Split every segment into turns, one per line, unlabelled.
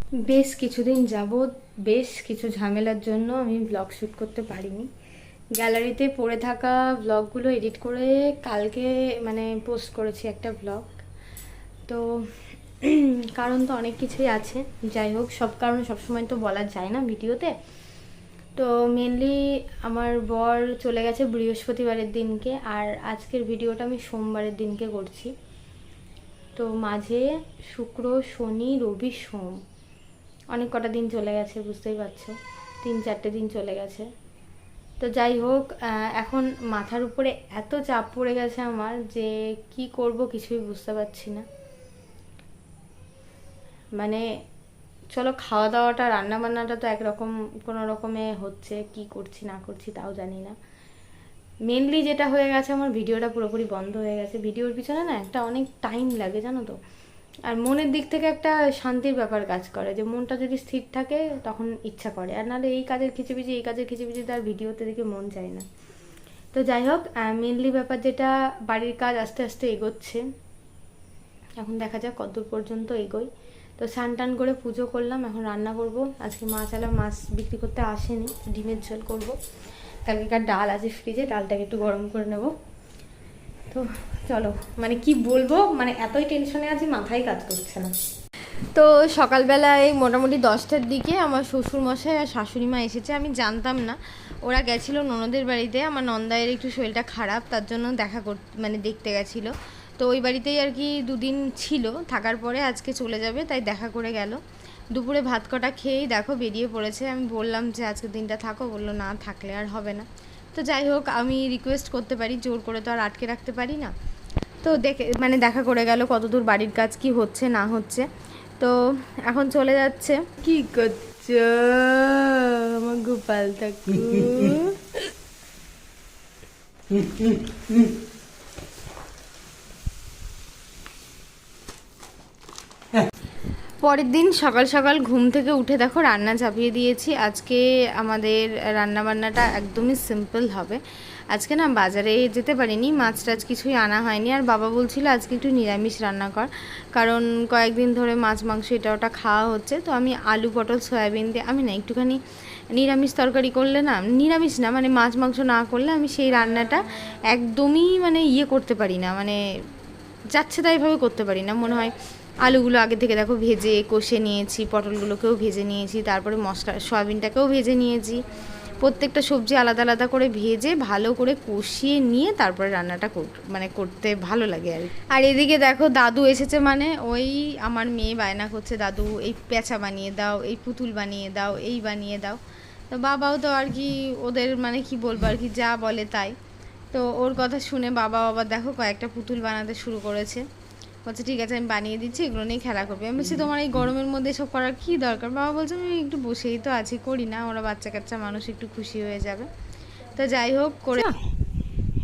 বেশ কিছুদিন যাবৎ বেশ কিছু ঝামেলার জন্য আমি ব্লগ শ্যুট করতে পারিনি। গ্যালারিতে পড়ে থাকা ব্লগগুলো এডিট করে কালকে পোস্ট করেছি একটা ব্লগ। তো কারণ তো অনেক কিছুই আছে, যাই হোক সব কারণ সবসময় তো বলা যায় না ভিডিওতে। তো মেনলি আমার বর চলে গেছে বৃহস্পতিবারের দিনকে, আর আজকের ভিডিওটা আমি সোমবারের দিনকে করছি। তো মাঝে শুক্র, শনি, রবি, সোম অনেক কটা দিন চলে গেছে, বুঝতেই পারছো, 3-4টে দিন চলে গেছে। তো যাই হোক, এখন মাথার উপরে এত চাপ পড়ে গেছে আমার যে কি করব কিছুই বুঝতে পারছি না। চলো, খাওয়া দাওয়াটা রান্না বান্নাটা তো একরকম কোনো রকমে হচ্ছে, কি করছি না করছি তাও জানি না। মেনলি যেটা হয়ে গেছে, আমার ভিডিওটা পুরোপুরি বন্ধ হয়ে গেছে। ভিডিওর পিছনে না একটা অনেক টাইম লাগে, জানো তো। আর মনের দিক থেকে একটা শান্তির ব্যাপার কাজ করে, যে মনটা যদি স্থির থাকে তখন ইচ্ছা করে, আর নাহলে এই কাজের খিচিবিচি তার ভিডিওতে দেখে মন চায় না। তো যাই হোক, মেনলি ব্যাপার যেটা, বাড়ির কাজ আস্তে আস্তে এগোচ্ছে। এখন দেখা যাক কতদূর পর্যন্ত এগোই। তো স্নান টান করে পুজো করলাম, এখন রান্না করব। আজকে মাছ বিক্রি করতে আসেনি, ডিমের ঝোল করব। কালকেকার ডাল আছে ফ্রিজে, ডালটাকে একটু গরম করে নেব। তো চলো, কি বলবো, এতই টেনশনে আছি, মাথায় কাজ করছে না। তো সকালবেলায় মোটামুটি 10টার দিকে আমার শ্বশুরমশাই আর শাশুড়ি মা এসেছে। আমি জানতাম না, ওরা গেছিলো ননদের বাড়িতে। আমার নন্দায়ের একটু শরীরটা খারাপ, তার জন্য দেখতে গেছিলো। তো ওই বাড়িতেই আর কি দুদিন ছিল, থাকার পরে আজকে চলে যাবে, তাই দেখা করে গেল। দুপুরে ভাত কটা খেয়েই দেখো বেরিয়ে পড়েছে। আমি বললাম যে আজকের দিনটা থাকো, বললো না থাকলে আর হবে না। তো যাই হোক, আমি রিকোয়েস্ট করতে পারি, জোর করে তো আর আটকে রাখতে পারি না। তো দেখা করে গেল কতদূর বাড়ির কাজ কি হচ্ছে না হচ্ছে। তো এখন চলে যাচ্ছে। কি করছো আমার গোপাল ঠাকুর? পরের দিন সকাল সকাল ঘুম থেকে উঠে দেখো রান্না চাপিয়ে দিয়েছি। আজকে আমাদের রান্নাবান্নাটা একদমই সিম্পল হবে। আজকে না বাজারে যেতে পারিনি, মাছ টাছ কিছুই আনা হয়নি। আর বাবা বলছিল আজকে একটু নিরামিষ রান্না কর, কারণ কয়েকদিন ধরে মাছ মাংস এটা ওটা খাওয়া হচ্ছে। তো আমি আলু পটল সয়াবিন দিয়ে আমি না একটুখানি নিরামিষ তরকারি করলে না, নিরামিষ না মাছ মাংস না করলে আমি সেই রান্নাটা একদমই করতে পারি না, যাচ্ছে তাইভাবে করতে পারি না। মনে হয় আলুগুলো আগে থেকে দেখো ভেজে কষে নিয়েছি, পটলগুলোকেও ভেজে নিয়েছি, তারপরে মশলা সয়াবিনটাকেও ভেজে নিয়েছি। প্রত্যেকটা সবজি আলাদা আলাদা করে ভেজে ভালো করে কষিয়ে নিয়ে তারপরে রান্নাটা করতে ভালো লাগে আর কি। আর এদিকে দেখো দাদু এসেছে, ওই আমার মেয়ে বায়না করছে, দাদু এই পেঁচা বানিয়ে দাও, এই পুতুল বানিয়ে দাও, এই বানিয়ে দাও। তো বাবাও তো আর কি ওদের কি বলবো আর কি, যা বলে তাই। তো ওর কথা শুনে বাবা দেখো কয়েকটা পুতুল বানাতে শুরু করেছে। বলছে ঠিক আছে আমি বানিয়ে দিচ্ছি, এগুলো নিয়ে খেলা করবে। আমি বলছি তোমার এই গরমের মধ্যে এসব করার কী দরকার? বাবা বলছে আমি একটু বসেই তো আছি, করি না, ওরা বাচ্চা কাচ্চা মানুষ, একটু খুশি হয়ে যাবে। তো যাই হোক করে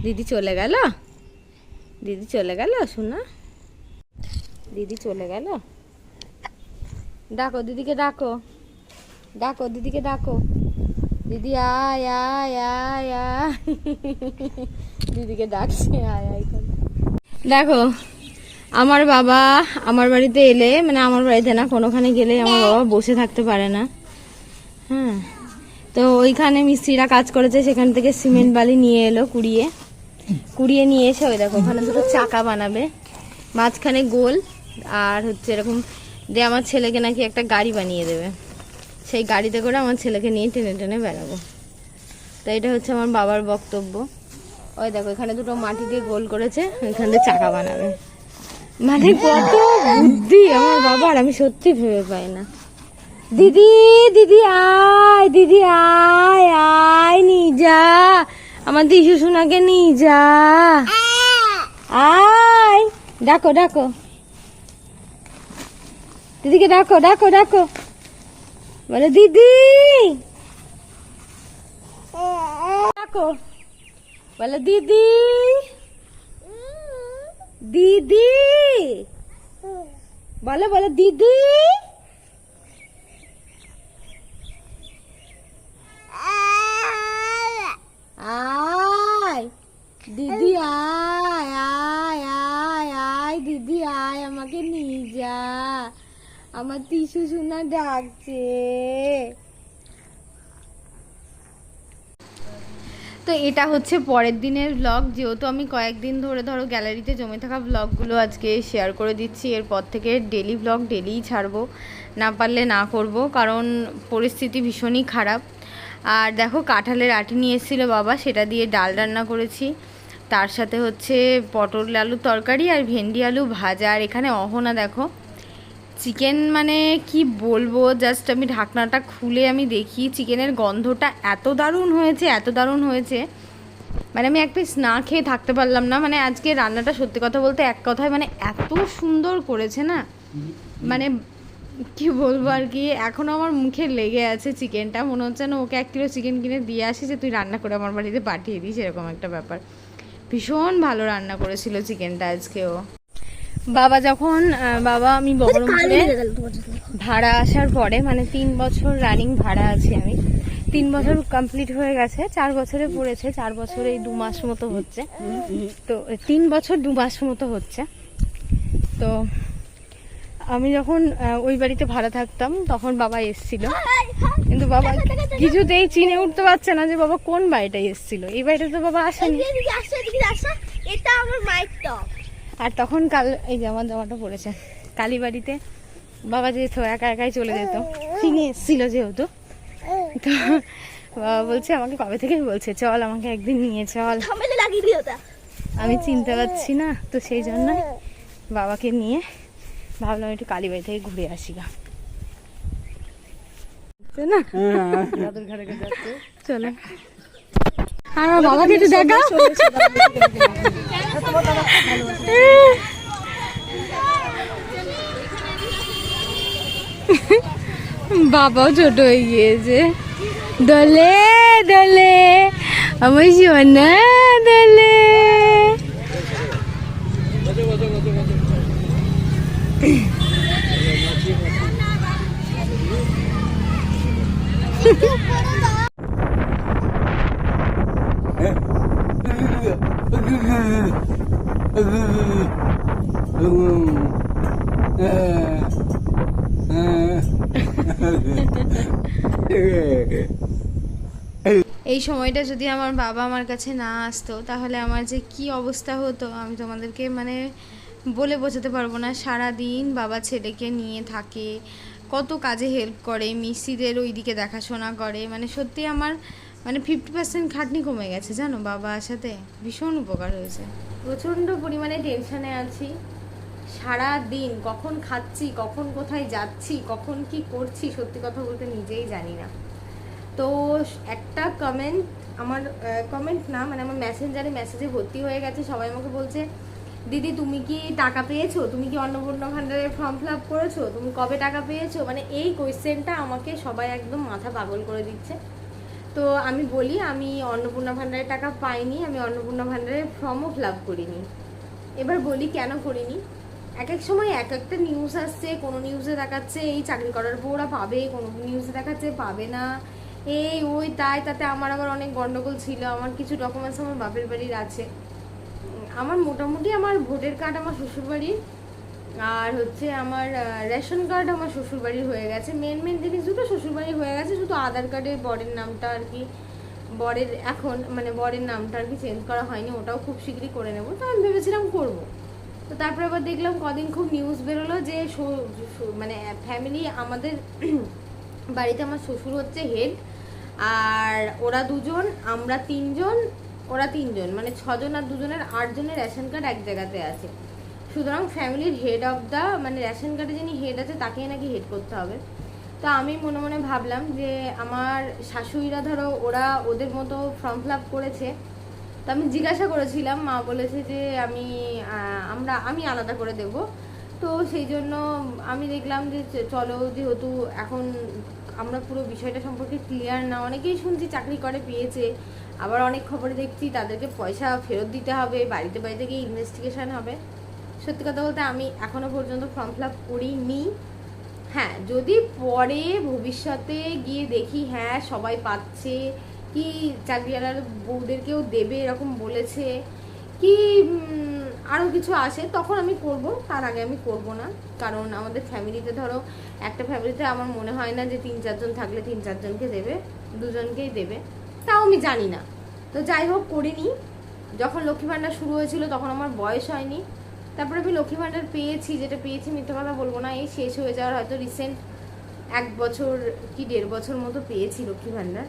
দিদি চলে গেল, দিদি চলে গেল, শোনা দিদি চলে গেল। ডাকো দিদিকে, ডাকো ডাকো দিদিকে, ডাকো দিদি, আয় আয় আয় আয়। দিদিকে ডাকছে আয় আয় করে। দেখো আমার বাবা আমার বাড়িতে এলে, আমার বাড়িতে না কোনোখানে গেলে আমার বাবা বসে থাকতে পারে না। হ্যাঁ, তো ওইখানে মিস্ত্রিরা কাজ করেছে, সেখান থেকে সিমেন্ট বালি নিয়ে এলো, কুড়িয়ে নিয়ে এসে ওই দেখো ওখানে দুটো চাকা বানাবে, মাঝখানে গোল, আর হচ্ছে এরকম দিয়ে আমার ছেলেকে নাকি একটা গাড়ি বানিয়ে দেবে। সেই গাড়িতে করে আমার ছেলেকে নিয়ে টেনে টেনে বেড়াবো। তো এটা হচ্ছে আমার বাবার বক্তব্য। ওই দেখো এখানে দুটো মাটি দিয়ে গোল করেছে, ওইখান দিয়ে চাকা বানাবে। কত বুদ্ধি আমার বাবার, আমি সত্যি ভেবে পাই না। দিদি দিদি আয়, দিদি আয় আয়, নিয়ে যা আমার দিশু সোনাকে, নিয়ে যা, আয়, ডাকো ডাকো দিদিকে, ডাকো ডাকো ডাকো, বলে দিদি, ডাকো, বলে দিদি, দিদি, বলো বলো দিদি, আয় দিদি, আয় আয় আয় আয় দিদি, আয় আমাকে নিয়ে যা, আমার টিসু সোনা ডাকছে। তো এটা হচ্ছে পরের দিনের ব্লগ, যেহেতু আমি কয়েকদিন ধরে ধরো গ্যালারিতে জমে থাকা ব্লগগুলো আজকে শেয়ার করে দিচ্ছি। এরপর থেকে ডেলি ব্লগ ডেলিই ছাড়বো, না পারলে না করব, কারণ পরিস্থিতি ভীষণই খারাপ। আর দেখো কাঁঠালের আটি নিয়ে এসেছিলো বাবা, সেটা দিয়ে ডাল রান্না করেছি, তার সাথে হচ্ছে পটল আলুর তরকারি আর ভেন্ডি আলু ভাজা। আর এখানে অহনা দেখো চিকেন, মানে কি বলবো, জাস্ট আমি ঢাকনাটা খুলে আমি দেখি চিকেনের গন্ধটা এত দারুণ হয়েছে, এত দারুণ হয়েছে, মানে আমি এক পিস না খেয়ে থাকতে পারলাম না। মানে আজকে রান্নাটা সত্যি কথা বলতে এক কথায় মানে এত সুন্দর করেছে না, মানে কি বলবো আর কি, এখনও আমার মুখে লেগে আছে চিকেনটা। মনে হচ্ছে না ওকে 1 কিলো চিকেন কিনে দিয়ে আসি যে তুই রান্না করে আমার বাড়িতে পাঠিয়ে দিস, এরকম একটা ব্যাপার। ভীষণ ভালো রান্না করেছিল চিকেনটা আজকেও। বাবা যখন আমি বহরমপুরে ভাড়া আসার পরে, মানে 3 বছর রানিং ভাড়া আছি আমি, 3 বছর কমপ্লিট হয়ে গেছে, 4 বছরে পড়েছে, 4 বছরে 2 মাস মতো হচ্ছে, তো 3 বছর 2 মাস মতো হচ্ছে। তো আমি যখন ওই বাড়িতে ভাড়া থাকতাম তখন বাবা এসছিল, কিন্তু বাবা কিছুতেই চিনে উঠতে পারছে না যে বাবা কোন বাড়িটাই এসছিল। এই বাড়িটা তো বাবা আসেনি।
এটা আমার মায়ের টপ।
আর তখন এই যে আমার জামাটা পড়েছে, কালীবাড়িতে বাবা যেহেতু একা একাই চলে যেত, চিনে এসছিল যেহেতু, তো বাবা বলছে আমাকে কবে থেকেই বলছে চল আমাকে একদিন নিয়ে চল, আমি চিনতে পারছি না, তো সেই জন্য বাবাকে নিয়ে ভাবলাম একটু কালীবাড়ি থেকে ঘুরে আসি গা। না চলো আর বাবাকে একটু দেখা। বাবাও ছোট হয়ে গিয়েছে, দোলে দোলে আমার সোনা দোলে। এই সময়টা যদি আমার বাবা আমার কাছে না আসতো তাহলে আমার যে কি অবস্থা হতো আমি তোমাদেরকে মানে বলে বোঝাতে পারবো না। সারা দিন বাবা ছেলেকে নিয়ে থাকে, কত কাজে হেল্প করে, মিস্ত্রিদের ওইদিকে দেখাশোনা করে, মানে সত্যি আমার মানে 50% খাটনি কমে গেছে জানো বাবা আসাতে, ভীষণ উপকার হয়েছে। প্রচণ্ড পরিমাণে টেনশনে আছি, সারা দিন কখন খাচ্ছি, কখন কোথায় যাচ্ছি, কখন কি করছি, সত্যি কথা বলতে নিজেই জানি না। তো একটা কমেন্ট, আমার কমেন্ট না মানে আমার মেসেজে ভর্তি হয়ে গেছে, সবাই আমাকে বলছে দিদি তুমি কি টাকা পেয়েছো, তুমি কি অন্নপূর্ণা ভান্ডারের ফর্ম ফিল আপ করেছো, তুমি কবে টাকা পেয়েছো, মানে এই কোয়েশ্চেনটা আমাকে সবাই একদম মাথা পাগল করে দিচ্ছে। তো আমি বলি আমি অন্নপূর্ণা ভান্ডারের টাকা পাইনি, আমি অন্নপূর্ণা ভান্ডারের ফর্মও ফিল আপ করিনি। এবার বলি কেন করিনি। এক এক সময় এক একটা নিউজ আসছে, কোনো নিউজে দেখাচ্ছে এই চাকরি করার পর ওরা পাবে, কোনো নিউজে দেখাচ্ছে পাবে না, এই ওই তাই, তাতে আমার আবার অনেক গন্ডগোল ছিল। আমার কিছু ডকুমেন্টস আমার বাপের বাড়ির আছে, আমার মোটামুটি আমার ভোটার কার্ড আমার শ্বশুরবাড়ির, আর হচ্ছে আমার রেশন কার্ড আমার শ্বশুরবাড়ির হয়ে গেছে, মেন জিনিস দুটো শ্বশুরবাড়ির হয়ে গেছে, শুধু আধার কার্ডের বরের নামটা আর কি, বরের এখন মানে বরের নামটা আর কি চেঞ্জ করা হয়নি, ওটাও খুব শীঘ্রই করে নেবো। তো আমি ভেবেছিলাম করবো, তো তারপরে আবার দেখলাম কদিন খুব নিউজ বেরোলো যে মানে ফ্যামিলি আমাদের বাড়িতে আমার শ্বশুর হচ্ছে হেড, আর ওরা 2 জন আমরা 3 জন, ওরা 3 জন, মানে 6 জন আর 2 জনের 8 জনের রেশন কার্ড এক জায়গাতে আছে। সুতরাং ফ্যামিলির হেড অফ দ্য মানে রেশন কার্ডে যিনি হেড আছে তাকেই নাকি হেড করতে হবে। তো আমি মনে মনে ভাবলাম যে আমার শাশুড়িরা ধরো ওরা ওদের মতো ফর্ম ফিল আপ করেছে, তো আমি জিজ্ঞাসা করেছিলাম, মা বলেছে যে আমি আলাদা করে দেব। তো সেই জন্য আমি দেখলাম যে চলো, যেহেতু এখন আমরা পুরো বিষয়টা সম্পর্কে ক্লিয়ার না, অনেকেই শুনছি চাকরি করে পেয়েছে, আবার অনেক খবরে দেখছি তাদেরকে পয়সা ফেরত দিতে হবে, বাড়িতে বাড়িতে গিয়ে ইনভেস্টিগেশন হবে। সত্যি কথা বলতে আমি এখনো পর্যন্ত ফর্ম ফিল আপ করিনি। হ্যাঁ, যদি পরে ভবিষ্যতে গিয়ে দেখি হ্যাঁ সবাই পাচ্ছে, কি চাকরিওয়ালার বউদেরকেও দেবে এরকম বলেছে, কি আরও কিছু আসে তখন আমি করব, তার আগে আমি করব না। কারণ আমাদের ফ্যামিলিতে ধরো একটা ফ্যামিলিতে আমার মনে হয় না যে 3-4 জন থাকলে 3-4 জনকে দেবে, 2জনকেই দেবে, তাও আমি জানি না। তো যাই হোক করিনি। যখন লক্ষ্মী ভাণ্ডার শুরু হয়েছিল তখন আমার বয়স হয়নি। তারপরে আমি লক্ষ্মী ভাণ্ডার পেয়েছি, যেটা পেয়েছি মিথ্যে কথা বলবো না, এই শেষ হয়ে যাওয়ার হয়তো রিসেন্ট 1 বছর কি 1.5 বছর মতো পেয়েছি লক্ষ্মী ভাণ্ডার।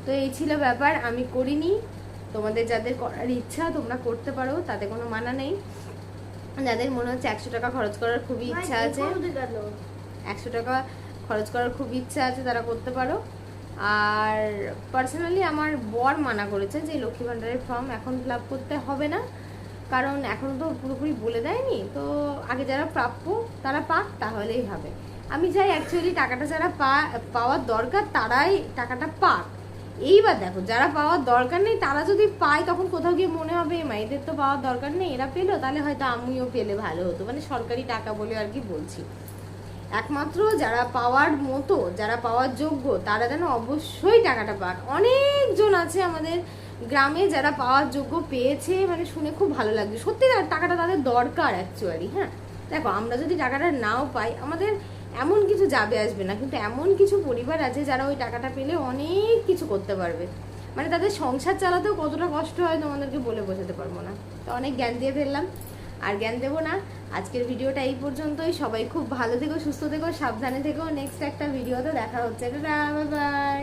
তো এই ছিল ব্যাপার, আমি করিনি। তোমাদের যাদের করার ইচ্ছা তোমরা করতে পারো, তাতে কোনো মানা নেই। যাদের মনে হচ্ছে 100 টাকা খরচ করার খুবই ইচ্ছা আছে, 100 টাকা খরচ করার খুব ইচ্ছা আছে, তারা করতে পারো। আর পার্সোনালি আমার বর মানা করেছে যে লক্ষ্মী ভাণ্ডারের ফর্ম এখন ফিল আপ করতে হবে না, কারণ এখনও তো পুরোপুরি বলে দেয়নি। তো আগে যারা প্রাপ্য তারা পাক, তাহলেই হবে। আমি চাই অ্যাকচুয়ালি টাকাটা যারা পাওয়ার দরকার তারাই টাকাটা পাক। এইবার দেখো, যারা পাওয়ার দরকার নেই তারা যদি পায়, তখন কোথাও গিয়ে মনে হবে এদের তো পাওয়ার দরকার নেই, এরা পেলো, তাহলে হয়তো আমিও পেলে ভালো হতো। মানে সরকারি টাকা বলে আর কি বলছি। একমাত্র যারা পাওয়ার মতো, যারা পাওয়ার যোগ্য, তারা যেন অবশ্যই টাকাটা পাক। অনেকজন আছে আমাদের গ্রামে যারা পাওয়ার যোগ্য পেয়েছে, মানে শুনে খুব ভালো লাগছে। সত্যি টাকাটা তাদের দরকার অ্যাকচুয়ালি। হ্যাঁ দেখো, আমরা যদি টাকাটা নাও পাই আমাদের এমন কিছু যাবে আসবে না, কিন্তু এমন কিছু পরিবার আছে যারা ওই টাকাটা পেলে অনেক কিছু করতে পারবে। মানে তাদের সংসার চালাতেও কতটা কষ্ট হয় তোমাদেরকে বলে বোঝাতে পারবো না। তো অনেক জ্ঞান দিয়ে ফেললাম, আর জ্ঞান দেবো না। আজকের ভিডিওটা এই পর্যন্তই। সবাই খুব ভালো থেকো, সুস্থ থেকো, সাবধানে থেকো। নেক্সট একটা ভিডিওতে দেখা হচ্ছে। Tata, bye bye.